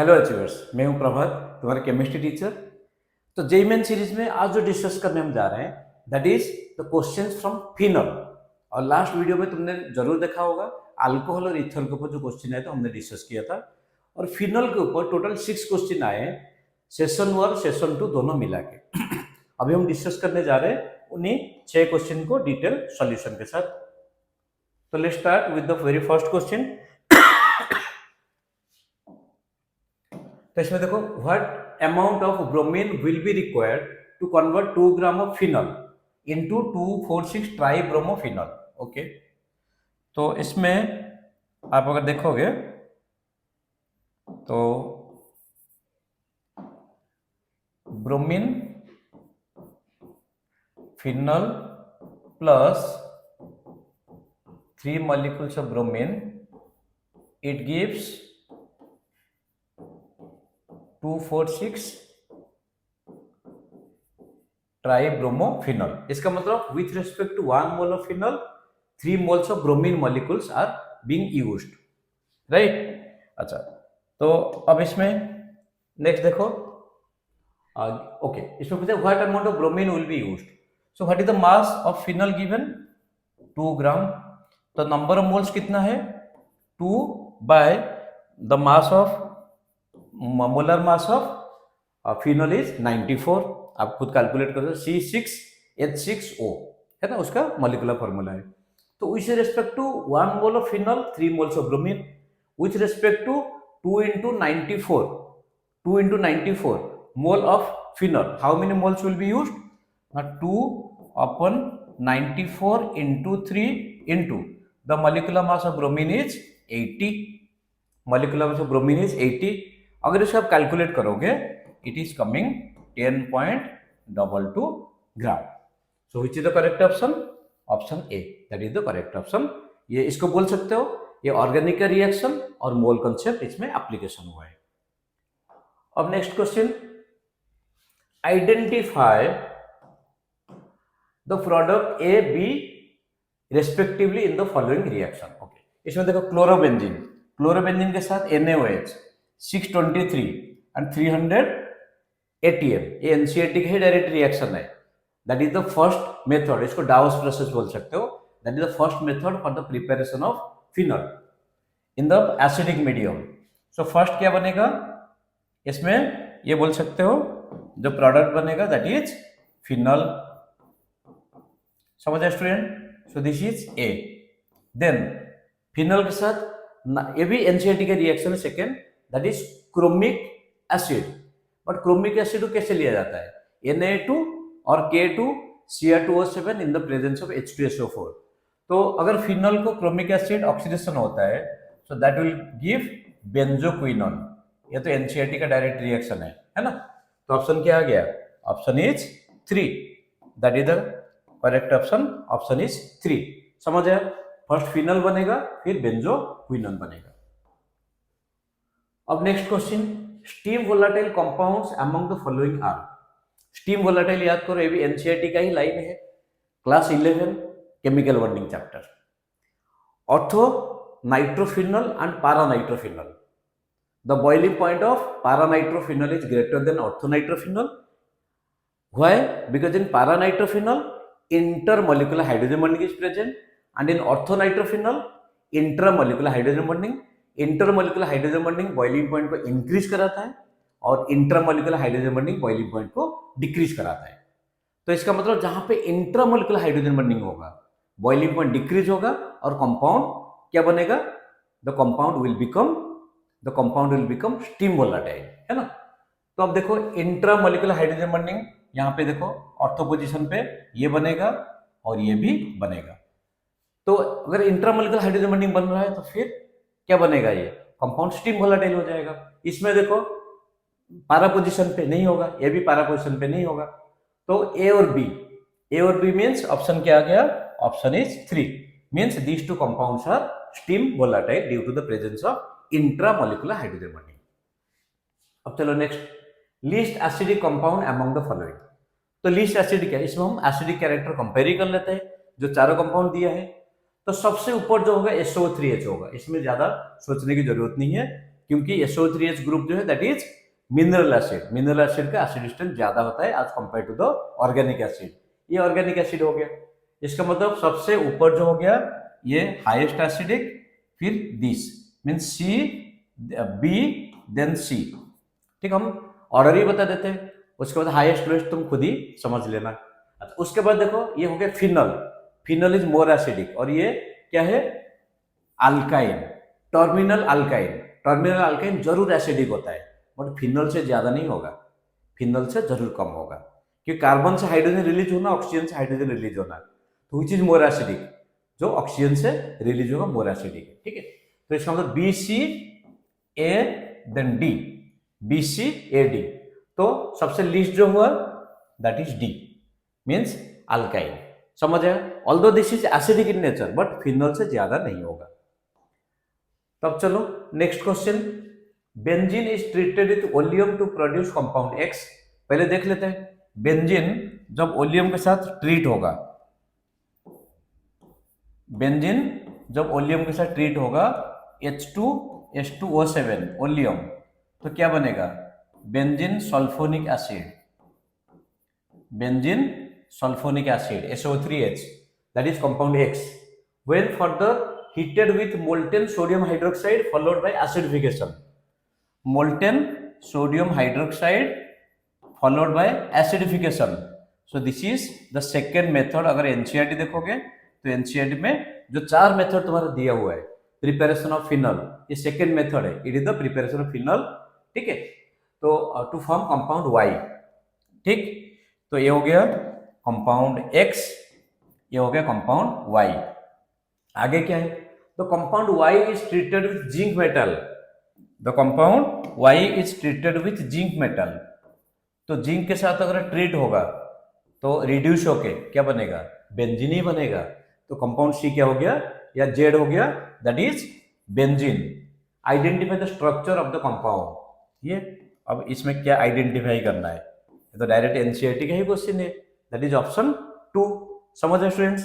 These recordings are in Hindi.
हेलो अचीवर्स, मैं हूं प्रभात, तुम्हारा केमिस्ट्री टीचर। तो जेई मेन सीरीज में आज जो डिस्कस करने हम जा रहे हैं that is the questions from phenol. और लास्ट वीडियो में तुमने जरूर देखा होगा अल्कोहल और ईथर के ऊपर जो क्वेश्चन आए तो हमने डिस्कस किया था। और फिनॉल के ऊपर टोटल 6 क्वेश्चन आए हैं, सेशन 1 सेशन 2 दोनों मिला के। अभी हम डिस्कस करने जा रहे हैं उन्हीं 6 क्वेश्चन को डिटेल सॉल्यूशन के साथ। तो let's start with the very first question. तो इसमें देखो, what amount of bromine will be required to convert 2 gram of phenol into 2,4,6 tribromophenol. Okay, तो इसमें आप अगर देखोगे तो bromine phenol plus 3 molecules of bromine, it gives 2,4,6 tribromophenol. इसका मतलब with respect to 1 mole of phenol 3 moles of bromine molecules are being used, right. अच्छा, तो अब इसमें नेक्स्ट देखो, ओके, इसमें पूछा what amount of bromine will be used. So what is the mass of phenol given 2 ग्राम। तो नंबर ऑफ मोल्स कितना है 2 by the mass of molar mass of phenol is 94। आप खुद कैलकुलेट कर सकते C6H6O है ना, उसका मॉलिक्यूलर फॉर्मूला है। तो with respect to 1 mole of phenol 3 moles of bromine, with respect to 2 into 94 mole of phenol, how many moles will be used? 2/94 into 3 into the molecular mass of bromine is 80। molecular mass of bromine is 80। अगर इसे आप कैलकुलेट करोगे it is coming 10.22 gram. So which is the correct option? Option A, that is the correct option. ये इसको बोल सकते हो, ये ऑर्गेनिक का रिएक्शन और मोल कंसेप्ट इसमें एप्लीकेशन हुआ है। अब next question, identify the product A B respectively in the following reaction. Okay, इसमें देखो क्लोरोबेंजीन के साथ NaOH 623 एंड 300 ATM, ये NCERT का ही डायरेक्ट रिएक्शन है। That is the first method, इसको डाउस प्रोसेस बोल सकते हो। That is the first method for the preparation of phenol in the acidic medium. So first क्या बनेगा इसमें, ये बोल सकते हो जो प्रोडक्ट बनेगा दैट इज फिनॉल। समझ आए student? So this is A. Then phenol के साथ ये भी NCERT का रिएक्शन है second, that is chromic acid. But chromic acid को कैसे लिया जाता है? Na2 और K2Cr2O7 in the presence of H2SO4। तो अगर फिनॉल को क्रोमिक एसिड ऑक्सीडेशन होता है so that will give benzoquinone. ये तो NCERT का डायरेक्ट रिएक्शन है ना। तो ऑप्शन क्या आ गया? Option is 3, that is the correct option. Option is 3। समझ आया? फर्स्ट फिनॉल बनेगा फिर बेंजोक्विनोन बनेगा। अब next question, steam volatile compounds among the following are. Steam volatile याद करो, ये भी NCERT का ही लाइन है, class 11 chemical bonding chapter. Ortho nitrophenol and para nitrophenol. The boiling point of para nitrophenol is greater than ortho nitrophenol. Why? Because in paranitrophenol intermolecular hydrogen bonding is present, and in orthonitrophenol intramolecular hydrogen bonding। Intermolecular hydrogen bonding boiling point को इंक्रीज कराता है और intramolecular hydrogen bonding boiling point को डिक्रीज कराता है। तो इसका मतलब जहां पे इंट्रामोलिकुलर हाइड्रोजन बॉन्डिंग होगा बॉइलिंग पॉइंट डिक्रीज होगा और कंपाउंड क्या बनेगा? The compound will become steam volatile, है ना। तो अब देखो इंट्रामोलिकुलर हाइड्रोजन बॉन्डिंग, यहाँ पे देखो ऑर्थो पोजीशन पे ये बनेगा और ये भी बनेगा। तो अगर इंट्रामोलिकुलर हाइड्रोजन बॉन्डिंग बन रहा है तो फिर क्या बनेगा? ये कंपाउंड स्टीम वोलेटाइल हो जाएगा। इसमें देखो पारा पोजीशन पे नहीं होगा, ये भी पारा पोजीशन पे नहीं होगा। तो ए और बी मीन्स ऑप्शन क्या आ गया? Option is 3, means these two compounds are steam volatile due to the presence of intramolecular hydrogen bonding. अब चलो next, least acidic compound among the following. तो लीस्ट एसिडिक क्या है? इसमें हम एसिडिक कैरेक्टर कंपेयर कर लेते हैं जो चारों कंपाउंड दिया है। तो सबसे ऊपर जो होगा SO3H होगा, इसमें ज्यादा सोचने की जरूरत नहीं है क्योंकि SO3H ग्रुप जो है that is mineral acid. Mineral acid का एसिड स्ट्रेंथ ज्यादा होता है as compare to the organic acid. ये ऑर्गेनिक एसिड हो गया। इसका मतलब सबसे ऊपर जो हो गया ये हाईएस्ट एसिडिक, फिर this means c b then c. ठीक, हम ऑर्डर ही बता देते हैं, उसके बाद हाईएस्ट लोएस्ट तुम खुद ही समझ लेना। अच्छा, उसके बाद देखो ये हो गया phenol. Phenol is more acidic, और ये क्या है, alkyne, terminal alkyne. Terminal alkyne जरूर एसिडिक होता है बट फिनल से ज्यादा नहीं होगा, फिनल से जरूर कम होगा, क्योंकि कार्बन से हाइड्रोजन रिलीज होना, ऑक्सीजन से हाइड्रोजन रिलीज होना, तो विच इज मोर एसिडिक, जो ऑक्सीजन से रिलीज होगा मोर एसिडिक है। ठीक है, तो इसका मतलब B C A then D, B C A D. तो सबसे लीस्ट जो हुआ that is D, means alkyne. समझ आया? Although this is acidic in nature but phenol से ज्यादा नहीं होगा। तब चलो next question, benzene is treated with oleum to produce compound X. पहले देख लेते हैं, बेंजीन जब ओलियम के साथ ट्रीट होगा, बेंजीन जब ओलियम के साथ ट्रीट होगा H2H2O7 ओलियम, तो क्या बनेगा, benzene sulphonic acid, benzene sulphonic acid SO3H, that is compound X. When further heated with molten sodium hydroxide followed by acidification, molten sodium hydroxide followed by acidification. So this is the second method. अगर NCERT देखोगे तो NCERT में जो 4 मेथड तुम्हारा दिया हुआ है, प्रिपरेशन ऑफ फिनल, ये सेकेंड मेथड है, it is the preparation of phenol. ठीक है, तो टू फॉर्म कंपाउंड Y। ठीक, तो ये हो गया कंपाउंड X, ये हो गया कंपाउंड Y। आगे क्या है, तो compound Y is treated with zinc metal, the compound Y is treated with zinc metal. तो जिंक के साथ अगर ट्रीट होगा तो रिड्यूस होके क्या बनेगा, बेंजीन ही बनेगा। तो कंपाउंड C क्या हो गया या Z हो गया, that is benzene. Identify the structure of the compound. ये अब इसमें क्या आइडेंटिफाई करना है, तो डायरेक्ट NCERT का ही क्वेश्चन है, दैट इज ऑप्शन 2। समझ रहे स्टूडेंट्स?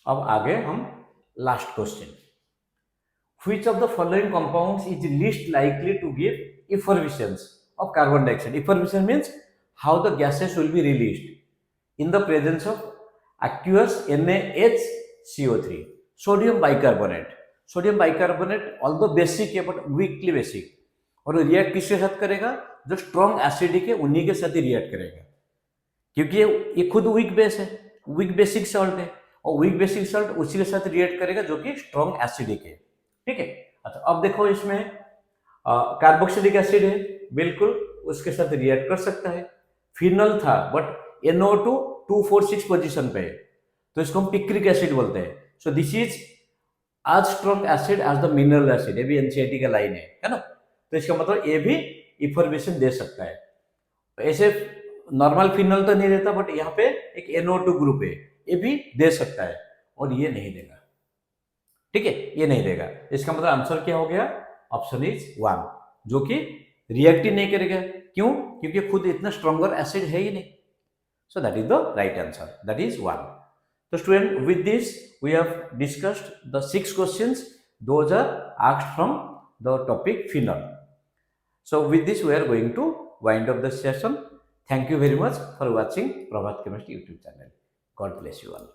अब आगे हम last question, which of the following compounds is least likely to give effervescence of carbon dioxide? Effervescence means how the gases will be released in the presence of aqueous NaHCO3, sodium bicarbonate। Sodium bicarbonate although basic है बट वीकली बेसिक, और रिएक्ट किसके साथ करेगा, जो स्ट्रॉन्ग एसिडिक है उन्हीं के साथ ही रिएक्ट करेगा, क्योंकि ये खुद वीक बेस है, वीक बेसिक सॉल्ट है, और वीक बेसिक सॉल्ट उसी के साथ रिएक्ट करेगा जो कि स्ट्रॉन्ग एसिडिक है। ठीक है, अच्छा अब देखो इसमें कार्बोक्सिलिक एसिड है, बिल्कुल उसके साथ रिएक्ट कर सकता है। फिनल था बट NO2 246 पोजीशन पे है, तो इसको हम पिक्रिक एसिड बोलते हैं। सो this is as strong acid as the mineral acid, ये भी NCERT का लाइन है ना, तो इसका मतलब ये भी इफर्वेशन दे सकता है। तो ऐसे नॉर्मल फिनल तो नहीं देता बट यहाँ पे एक NO2 ग्रुप है, ये भी दे सकता है, और ये नहीं देगा। ठीक है, ये नहीं देगा, इसका मतलब आंसर क्या हो गया, ऑप्शन इज 1, जो कि रिएक्ट ही नहीं करेगा। क्यों? क्योंकि खुद इतना स्ट्रॉन्गर एसिड है ही नहीं। So that is the right answer, that is 1। So student, with this we have discussed the 6 questions. Those are asked from the topic phenol. So with this we are going to wind up the session. Thank you very much for watching Prabhat Chemistry YouTube channel. God bless you all.